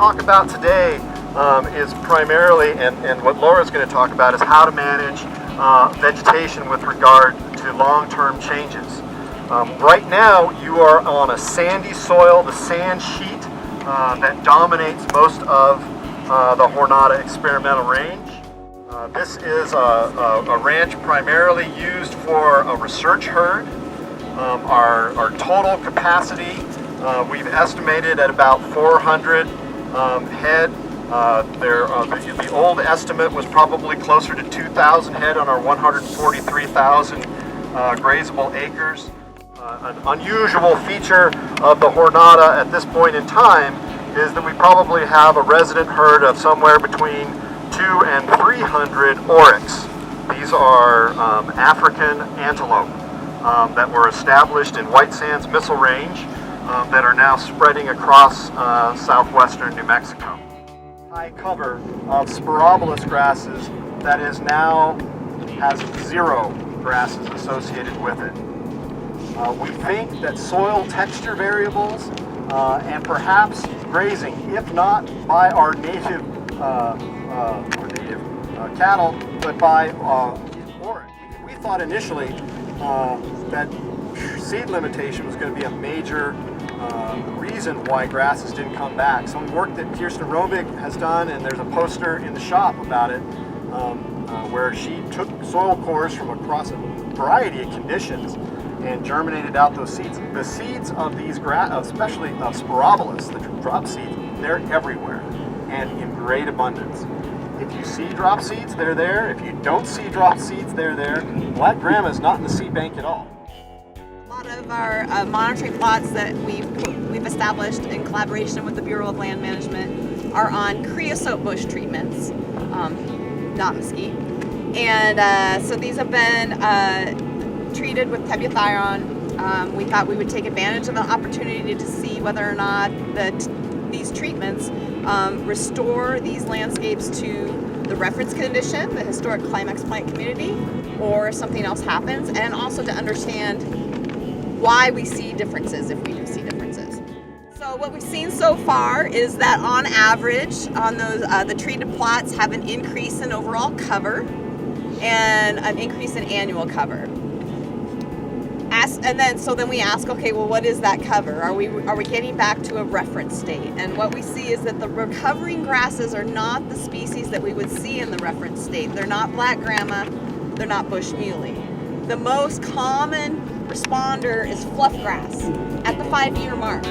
talk about today is primarily, and what Laura's going to talk about, is how to manage vegetation with regard to long-term changes. Right now you are on a sandy soil, the sand sheet that dominates most of the Jornada experimental range. This is a ranch primarily used for a research herd. Our total capacity we've estimated at about 400 head. The old estimate was probably closer to 2,000 head on our 143,000 grazable acres. An unusual feature of the Jornada at this point in time is that we probably have a resident herd of somewhere between 200 and 300 oryx. These are African antelope that were established in White Sands Missile Range that are now spreading across southwestern New Mexico. High cover of sporobolous grasses that is now has 0 grasses associated with it. We think that soil texture variables and perhaps grazing, if not by our native cattle, but by oryx. We thought initially that seed limitation was going to be a major reason why grasses didn't come back. Some work that Kirsten Robick has done, and there's a poster in the shop about it, where she took soil cores from across a variety of conditions and germinated out those seeds. The seeds of these especially of sporobolus, the drop seeds, they're everywhere and in great abundance. If you see drop seeds, they're there. If you don't see drop seeds, they're there. Black grama is not in the seed bank at all. A lot of our monitoring plots that we've established in collaboration with the Bureau of Land Management are on creosote bush treatments, not mesquite. And so these have been treated with tebuthioron. We thought we would take advantage of the opportunity to see whether or not these treatments restore these landscapes to the reference condition, the historic climax plant community, or something else happens, and also to understand why we see differences, if we do see differences. So what we've seen so far is that on average, on those the treated plots have an increase in overall cover and an increase in annual cover. So then we ask, okay, well, what is that cover? Are we getting back to a reference state? And what we see is that the recovering grasses are not the species that we would see in the reference state. They're not black grama, they're not bush muley. The most common responder is fluff grass at the 5-year mark.